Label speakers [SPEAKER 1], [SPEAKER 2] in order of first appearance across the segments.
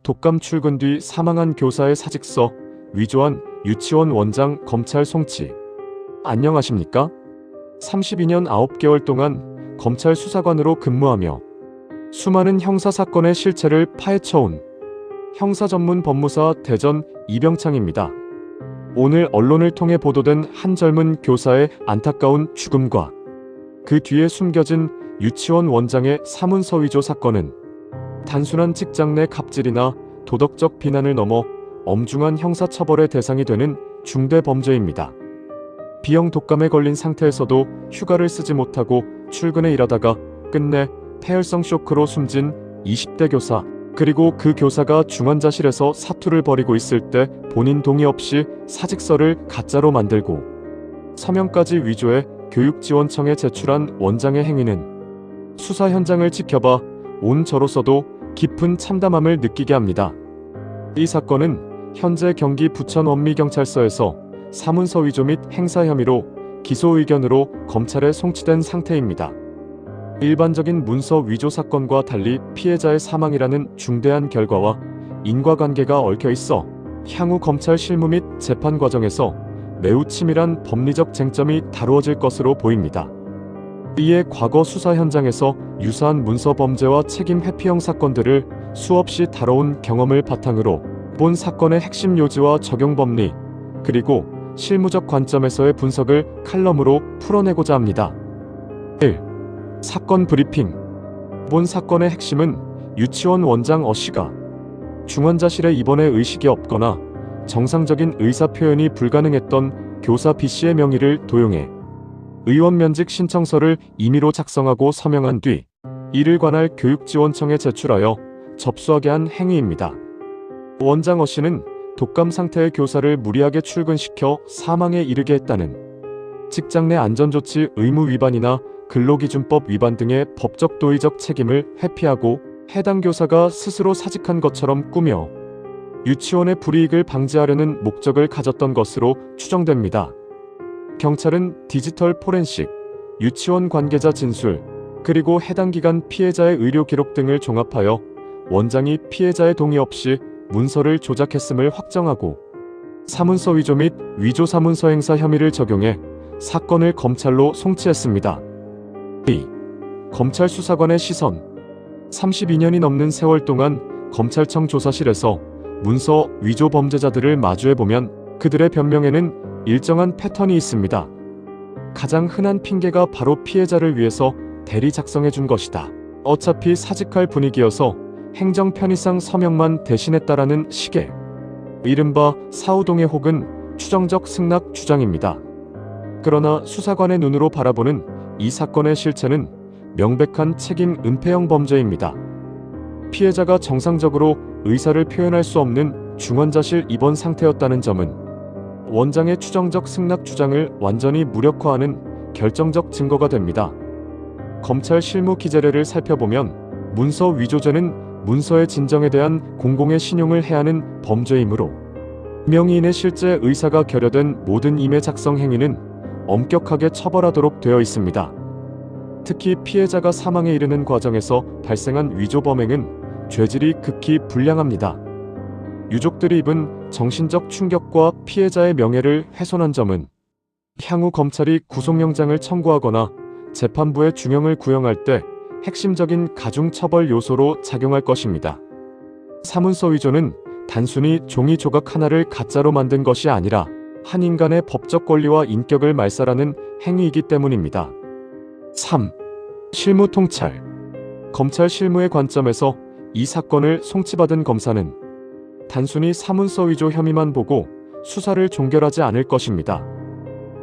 [SPEAKER 1] 독감 출근 뒤 사망한 교사의 사직서, 위조한 유치원 원장 검찰 송치. 안녕하십니까? 32년 9개월 동안 검찰 수사관으로 근무하며 수많은 형사사건의 실체를 파헤쳐온 형사전문 법무사 대전 이병창입니다. 오늘 언론을 통해 보도된 한 젊은 교사의 안타까운 죽음과 그 뒤에 숨겨진 유치원 원장의 사문서 위조 사건은 단순한 직장 내 갑질이나 도덕적 비난을 넘어 엄중한 형사처벌의 대상이 되는 중대 범죄입니다. B형 독감에 걸린 상태에서도 휴가를 쓰지 못하고 출근해 일하다가 끝내 폐혈성 쇼크로 숨진 20대 교사, 그리고 그 교사가 중환자실에서 사투를 벌이고 있을 때 본인 동의 없이 사직서를 가짜로 만들고 서명까지 위조해 교육지원청에 제출한 원장의 행위는 수사 현장을 지켜봐 온 저로서도 깊은 참담함을 느끼게 합니다. 이 사건은 현재 경기 부천 원미경찰서에서 사문서 위조 및 행사 혐의로 기소 의견으로 검찰에 송치된 상태입니다. 일반적인 문서 위조 사건과 달리 피해자의 사망이라는 중대한 결과와 인과관계가 얽혀 있어 향후 검찰 실무 및 재판 과정에서 매우 치밀한 법리적 쟁점이 다루어질 것으로 보입니다. 이에 과거 수사 현장에서 유사한 문서 범죄와 책임 회피형 사건들을 수없이 다뤄온 경험을 바탕으로 본 사건의 핵심 요지와 적용 법리, 그리고 실무적 관점에서의 분석을 칼럼으로 풀어내고자 합니다. 1. 사건 브리핑. 본 사건의 핵심은 유치원 원장 O'씨가 중환자실에 입원해 의식이 없거나 정상적인 의사 표현이 불가능했던 교사 B씨의 명의를 도용해 의원 면직 신청서를 임의로 작성하고 서명한 뒤 이를 관할 교육지원청에 제출하여 접수하게 한 행위입니다. 원장 O'씨는 독감 상태의 교사를 무리하게 출근시켜 사망에 이르게 했다는 직장 내 안전조치 의무 위반이나 근로기준법 위반 등의 법적 도의적 책임을 회피하고 해당 교사가 스스로 사직한 것처럼 꾸며 유치원의 불이익을 방지하려는 목적을 가졌던 것으로 추정됩니다. 경찰은 디지털 포렌식, 유치원 관계자 진술, 그리고 해당 기관 피해자의 의료 기록 등을 종합하여 원장이 피해자의 동의 없이 문서를 조작했음을 확정하고 사문서 위조 및 위조 사문서 행사 혐의를 적용해 사건을 검찰로 송치했습니다. 2. 검찰 수사관의 시선. 32년이 넘는 세월 동안 검찰청 조사실에서 문서 위조 범죄자들을 마주해보면 그들의 변명에는 일정한 패턴이 있습니다. 가장 흔한 핑계가 바로 피해자를 위해서 대리 작성해준 것이다. 어차피 사직할 분위기여서 행정 편의상 서명만 대신했다라는 식의 이른바 사후동의 혹은 추정적 승낙 주장입니다. 그러나 수사관의 눈으로 바라보는 이 사건의 실체는 명백한 책임 은폐형 범죄입니다. 피해자가 정상적으로 의사를 표현할 수 없는 중환자실 입원 상태였다는 점은 원장의 추정적 승낙 주장을 완전히 무력화하는 결정적 증거가 됩니다. 검찰 실무 기재례를 살펴보면 문서 위조죄는 문서의 진정에 대한 공공의 신용을 해하는 범죄이므로 명의인의 실제 의사가 결여된 모든 임의 작성 행위는 엄격하게 처벌하도록 되어 있습니다. 특히 피해자가 사망에 이르는 과정에서 발생한 위조 범행은 죄질이 극히 불량합니다. 유족들이 입은 정신적 충격과 피해자의 명예를 훼손한 점은 향후 검찰이 구속영장을 청구하거나 재판부에 중형을 구형할 때 핵심적인 가중처벌 요소로 작용할 것입니다. 사문서 위조는 단순히 종이 조각 하나를 가짜로 만든 것이 아니라 한 인간의 법적 권리와 인격을 말살하는 행위이기 때문입니다. 3. 실무 통찰. 검찰 실무의 관점에서 이 사건을 송치받은 검사는 단순히 사문서 위조 혐의만 보고 수사를 종결하지 않을 것입니다.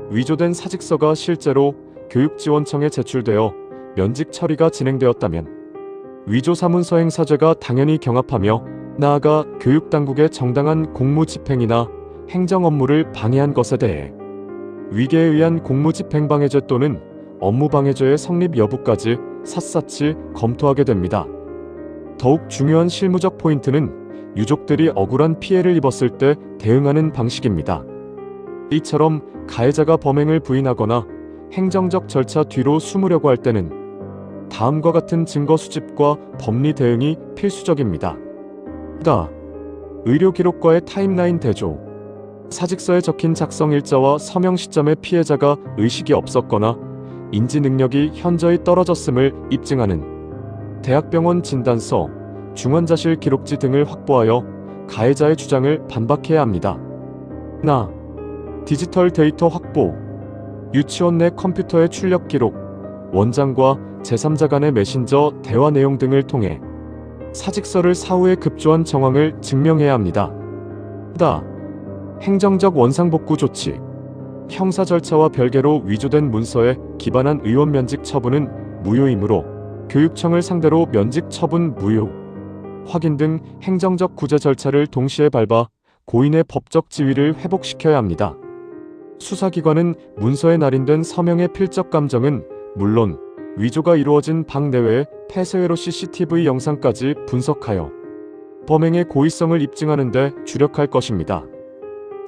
[SPEAKER 1] 위조된 사직서가 실제로 교육지원청에 제출되어 면직 처리가 진행되었다면 위조 사문서 행사죄가 당연히 경합하며 나아가 교육당국의 정당한 공무집행이나 행정 업무를 방해한 것에 대해 위계에 의한 공무집행방해죄 또는 업무방해죄의 성립 여부까지 샅샅이 검토하게 됩니다. 더욱 중요한 실무적 포인트는 유족들이 억울한 피해를 입었을 때 대응하는 방식입니다. 이처럼 가해자가 범행을 부인하거나 행정적 절차 뒤로 숨으려고 할 때는 다음과 같은 증거 수집과 법리 대응이 필수적입니다. 가 의료 기록과의 타임라인 대조. 사직서에 적힌 작성 일자와 서명 시점에 피해자가 의식이 없었거나 인지 능력이 현저히 떨어졌음을 입증하는 대학병원 진단서, 중환자실 기록지 등을 확보하여 가해자의 주장을 반박해야 합니다. 디지털 데이터 확보. 유치원 내 컴퓨터의 출력 기록, 원장과 제3자 간의 메신저 대화 내용 등을 통해 사직서를 사후에 급조한 정황을 증명해야 합니다. 행정적 원상복구 조치. 형사 절차와 별개로 위조된 문서에 기반한 의원 면직 처분은 무효이므로 교육청을 상대로 면직 처분 무효, 확인 등 행정적 구제 절차를 동시에 밟아 고인의 법적 지위를 회복시켜야 합니다. 수사기관은 문서에 날인된 서명의 필적 감정은 물론 위조가 이루어진 방 내외의 폐쇄회로 CCTV 영상까지 분석하여 범행의 고의성을 입증하는 데 주력할 것입니다.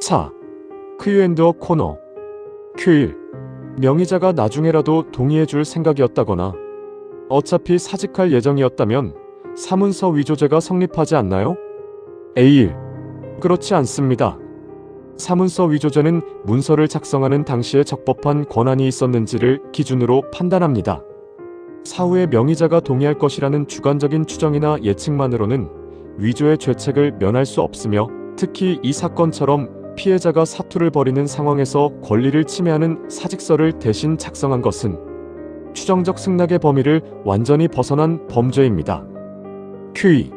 [SPEAKER 1] 4. 큐앤더 코너. Q1. 명의자가 나중에라도 동의해줄 생각이었다거나 어차피 사직할 예정이었다면 사문서 위조죄가 성립하지 않나요? A1. 그렇지 않습니다. 사문서 위조죄는 문서를 작성하는 당시에 적법한 권한이 있었는지를 기준으로 판단합니다. 사후에 명의자가 동의할 것이라는 주관적인 추정이나 예측만으로는 위조의 죄책을 면할 수 없으며, 특히 이 사건처럼 피해자가 사투를 벌이는 상황에서 권리를 침해하는 사직서를 대신 작성한 것은 추정적 승낙의 범위를 완전히 벗어난 범죄입니다. Q2.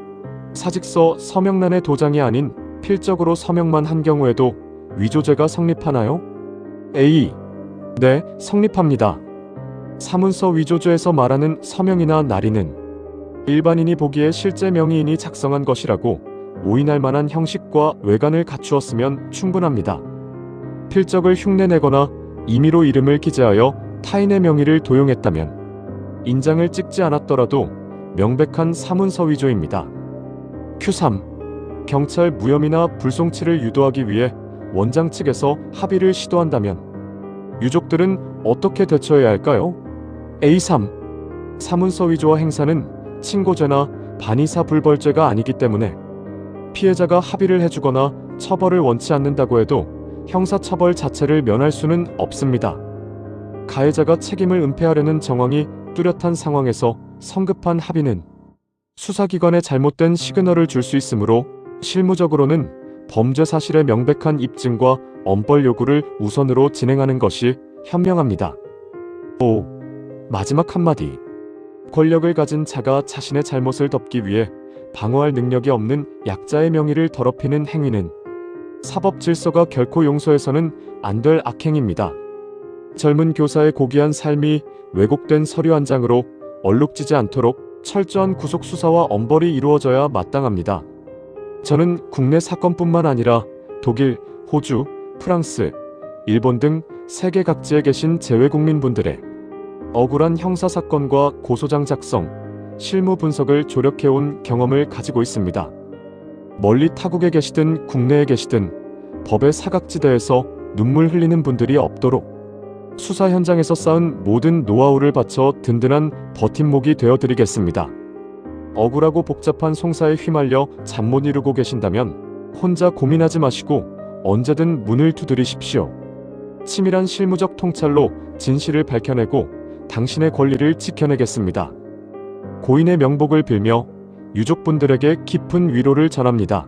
[SPEAKER 1] 사직서 서명란의 도장이 아닌 필적으로 서명만 한 경우에도 위조죄가 성립하나요? A. 네, 성립합니다. 사문서 위조죄에서 말하는 서명이나 날인은 일반인이 보기에 실제 명의인이 작성한 것이라고 오인할 만한 형식과 외관을 갖추었으면 충분합니다. 필적을 흉내내거나 임의로 이름을 기재하여 타인의 명의를 도용했다면 인장을 찍지 않았더라도 명백한 사문서 위조입니다. Q3. 경찰 무혐의나 불송치를 유도하기 위해 원장 측에서 합의를 시도한다면 유족들은 어떻게 대처해야 할까요? A3. 사문서 위조와 행사는 친고죄나 반의사 불벌죄가 아니기 때문에 피해자가 합의를 해주거나 처벌을 원치 않는다고 해도 형사처벌 자체를 면할 수는 없습니다. 가해자가 책임을 은폐하려는 정황이 뚜렷한 상황에서 성급한 합의는 수사기관에 잘못된 시그널을 줄 수 있으므로 실무적으로는 범죄 사실의 명백한 입증과 엄벌 요구를 우선으로 진행하는 것이 현명합니다. 5. 마지막 한마디. 권력을 가진 자가 자신의 잘못을 덮기 위해 방어할 능력이 없는 약자의 명의를 더럽히는 행위는 사법 질서가 결코 용서해서는 안 될 악행입니다. 젊은 교사의 고귀한 삶이 왜곡된 서류 한 장으로 얼룩지지 않도록 철저한 구속 수사와 엄벌이 이루어져야 마땅합니다. 저는 국내 사건뿐만 아니라 독일, 호주, 프랑스, 일본 등 세계 각지에 계신 재외국민분들의 억울한 형사사건과 고소장 작성, 실무 분석을 조력해온 경험을 가지고 있습니다. 멀리 타국에 계시든 국내에 계시든 법의 사각지대에서 눈물 흘리는 분들이 없도록 수사 현장에서 쌓은 모든 노하우를 바쳐 든든한 버팀목이 되어드리겠습니다. 억울하고 복잡한 송사에 휘말려 잠 못 이루고 계신다면 혼자 고민하지 마시고 언제든 문을 두드리십시오. 치밀한 실무적 통찰로 진실을 밝혀내고 당신의 권리를 지켜내겠습니다. 고인의 명복을 빌며 유족분들에게 깊은 위로를 전합니다.